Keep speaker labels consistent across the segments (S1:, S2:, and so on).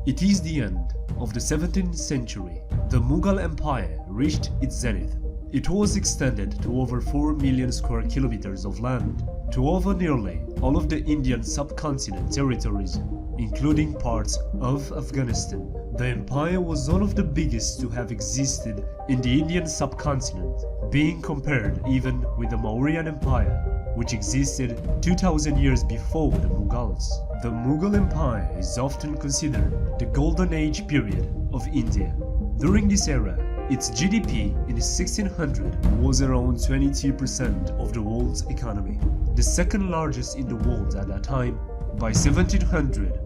S1: It is the end of the 17th century. The Mughal Empire reached its zenith. It was extended to over 4 million square kilometers of land, to over nearly all of the Indian subcontinent territories, including parts of Afghanistan. The empire was one of the biggest to have existed in the Indian subcontinent, being compared even with the Mauryan Empire, which existed 2000 years before the Mughals. The Mughal Empire is often considered the golden age period of India. During this era, its GDP in 1600 was around 22% of the world's economy, the second largest in the world at that time. By 1700,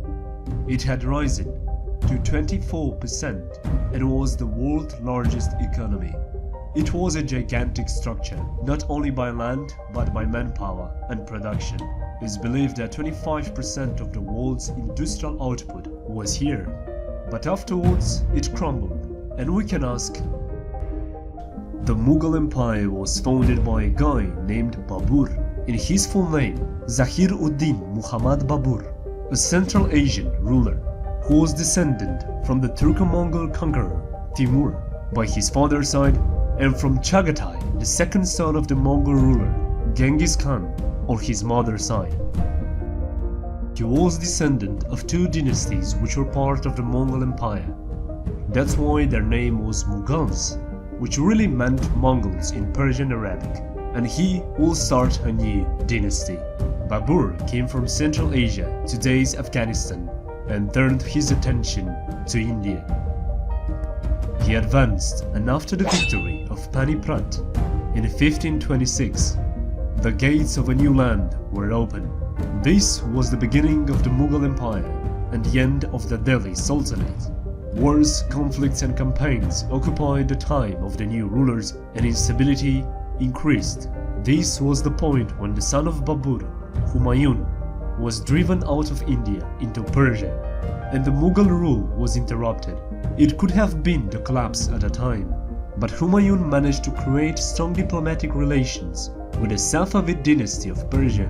S1: it had risen to 24% and was the world's largest economy. It was a gigantic structure, not only by land but by manpower and production. It is believed that 25% of the world's industrial output was here. But afterwards, it crumbled, and we can ask, the Mughal Empire was founded by a guy named Babur. In his full name, Zahir-ud-Din Muhammad Babur, a Central Asian ruler who was descended from the Turco-Mongol conqueror Timur by his father's side, and from Chagatai, the second son of the Mongol ruler Genghis Khan on his mother's side. He was descendant of two dynasties which were part of the Mongol Empire. That's why their name was Mughals, which really meant Mongols in Persian Arabic, and he will start a new dynasty. Babur came from Central Asia, today's Afghanistan, and turned his attention to India. He advanced, and after the victory of Panipat in 1526, the gates of a new land were opened. This was the beginning of the Mughal Empire and the end of the Delhi Sultanate. Wars, conflicts and campaigns occupied the time of the new rulers, and instability increased. This was the point when the son of Babur, Humayun, was driven out of India into Persia, and the Mughal rule was interrupted. It could have been the collapse at a time, but Humayun managed to create strong diplomatic relations with the Safavid dynasty of Persia,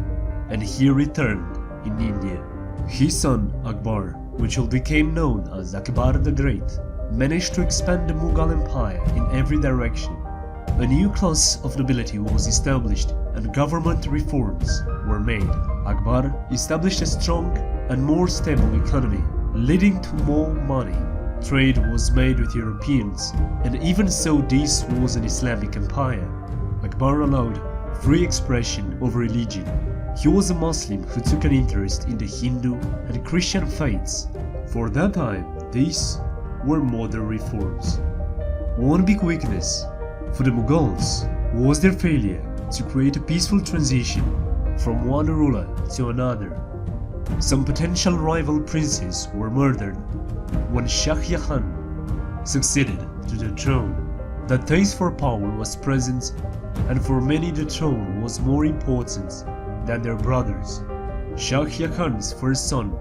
S1: and he returned in India. His son Akbar, which will become known as Akbar the Great, managed to expand the Mughal Empire in every direction. A new class of nobility was established and government reforms were made. Akbar established a strong and more stable economy, leading to more money. Trade was made with Europeans, and even so this was an Islamic empire. Akbar allowed free expression of religion. He was a Muslim who took an interest in the Hindu and Christian faiths. For that time, these were modern reforms. One big weakness for the Mughals was their failure to create a peaceful transition from one ruler to another. Some potential rival princes were murdered when Shah Jahan succeeded to the throne. The taste for power was present, and for many the throne was more important than their brothers. Shah Jahan's first son,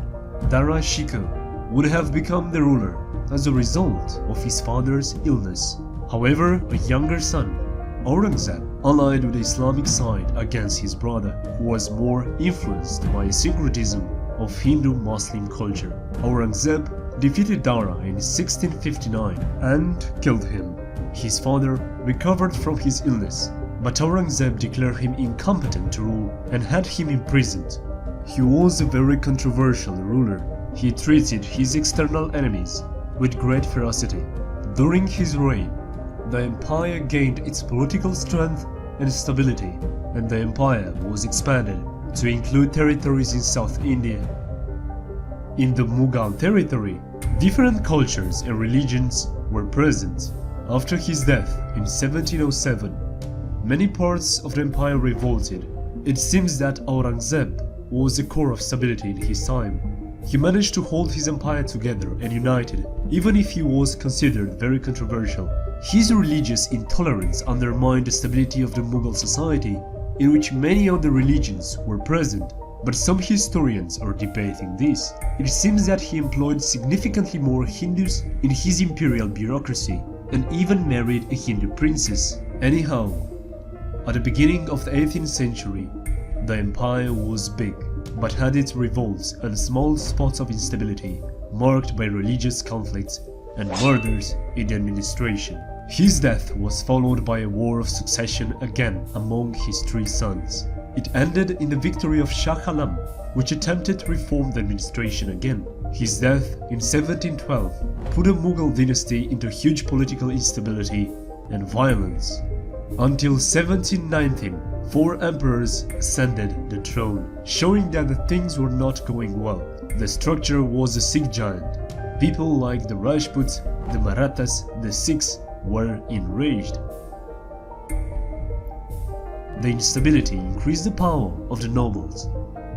S1: Dara Shikoh, would have become the ruler as a result of his father's illness. However, a younger son, Aurangzeb, allied with the Islamic side against his brother, who was more influenced by a syncretism of Hindu-Muslim culture. Aurangzeb defeated Dara in 1659 and killed him. His father recovered from his illness, but Aurangzeb declared him incompetent to rule and had him imprisoned. He was a very controversial ruler. He treated his external enemies with great ferocity. During his reign, the empire gained its political strength and stability, and the empire was expanded to include territories in South India. In the Mughal territory, different cultures and religions were present. After his death in 1707, many parts of the empire revolted. It seems that Aurangzeb was a core of stability in his time. He managed to hold his empire together and united, even if he was considered very controversial. His religious intolerance undermined the stability of the Mughal society, in which many other religions were present, but some historians are debating this. It seems that he employed significantly more Hindus in his imperial bureaucracy, and even married a Hindu princess. Anyhow, At the beginning of the 18th century, the empire was big, but had its revolts and small spots of instability marked by religious conflicts and murders in the administration. His death was followed by a war of succession again among his three sons. It ended in the victory of Shah Alam, which attempted to reform the administration again. His death in 1712 put the Mughal dynasty into huge political instability and violence. Until 1719, 4 emperors ascended the throne, showing that the things were not going well. The structure was a Sikh giant. People like the Rajputs, the Marathas, the Sikhs were enraged. The instability increased the power of the nobles,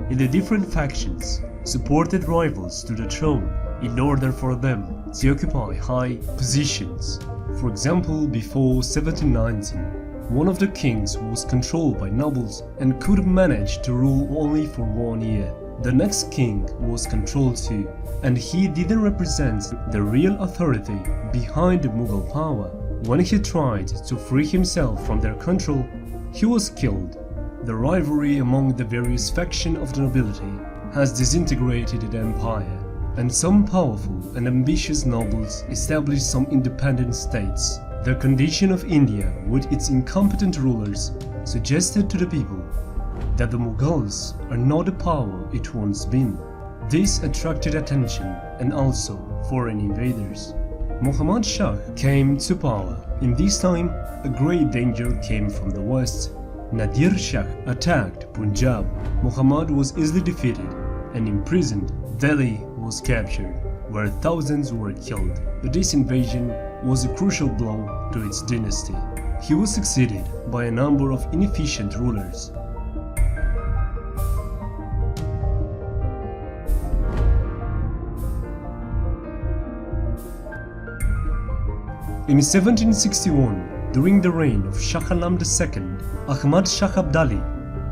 S1: and the different factions supported rivals to the throne in order for them to occupy high positions. For example, before 1719, one of the kings was controlled by nobles and could manage to rule only for 1 year. The next king was controlled too, and he didn't represent the real authority behind the Mughal power. When he tried to free himself from their control, he was killed. The rivalry among the various factions of the nobility has disintegrated the empire, and some powerful and ambitious nobles established some independent states. The condition of India with its incompetent rulers suggested to the people that the Mughals are not the power it once been. This attracted attention and also foreign invaders. Muhammad Shah came to power. In this time, a great danger came from the west. Nadir Shah attacked Punjab. Muhammad was easily defeated and imprisoned. Delhi was captured, where thousands were killed. This invasion was a crucial blow to its dynasty. He was succeeded by a number of inefficient rulers. In 1761, during the reign of Shah Alam II, Ahmad Shah Abdali,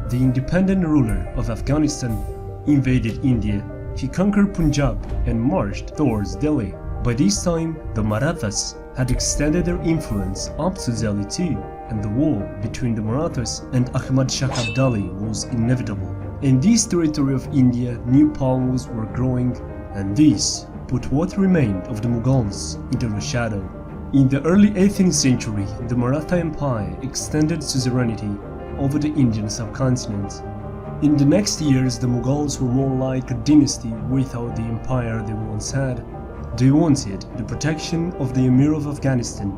S1: the independent ruler of Afghanistan, invaded India. He conquered Punjab and marched towards Delhi. By this time, the Marathas had extended their influence up to Delhi too, and the war between the Marathas and Ahmad Shah Abdali was inevitable. In this territory of India, new powers were growing, and this put what remained of the Mughals into the shadow. In the early 18th century, the Maratha Empire extended suzerainty over the Indian subcontinent. In the next years, the Mughals were more like a dynasty without the empire they once had. They wanted the protection of the Emir of Afghanistan.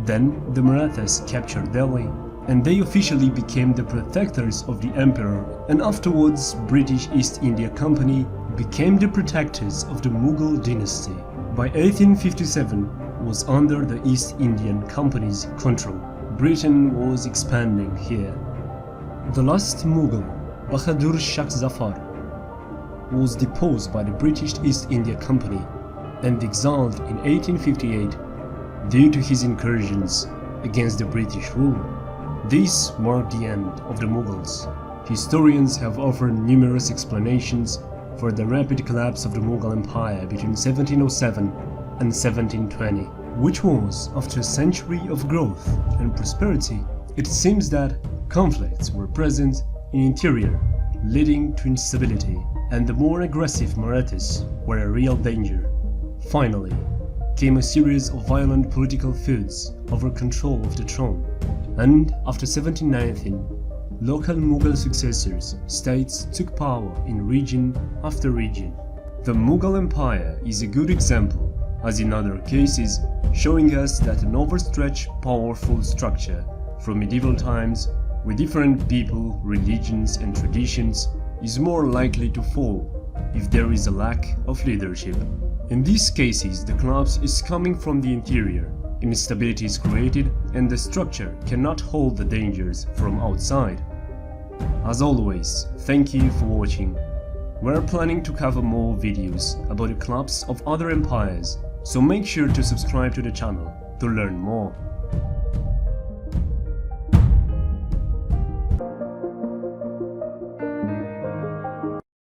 S1: Then the Marathas captured Delhi, and they officially became the protectors of the emperor, and afterwards British East India Company became the protectors of the Mughal dynasty. By 1857, was under the East Indian Company's control. Britain was expanding here. The last Mughal, Bahadur Shah Zafar, was deposed by the British East India Company and exiled in 1858 due to his incursions against the British rule. This marked the end of the Mughals. Historians have offered numerous explanations for the rapid collapse of the Mughal Empire between 1707 and 1720, which was after a century of growth and prosperity. It seems that conflicts were present in interior, leading to instability, and the more aggressive Marathas were a real danger. Finally, came a series of violent political feuds over control of the throne, and after 1719, local Mughal successors states took power in region after region. The Mughal Empire is a good example, as in other cases, showing us that an overstretched, powerful structure from medieval times with different people, religions and traditions is more likely to fall if there is a lack of leadership. In these cases, the collapse is coming from the interior. Instability is created and the structure cannot hold the dangers from outside. As always, thank you for watching. We're planning to cover more videos about the collapse of other empires, so make sure to subscribe to the channel to learn more.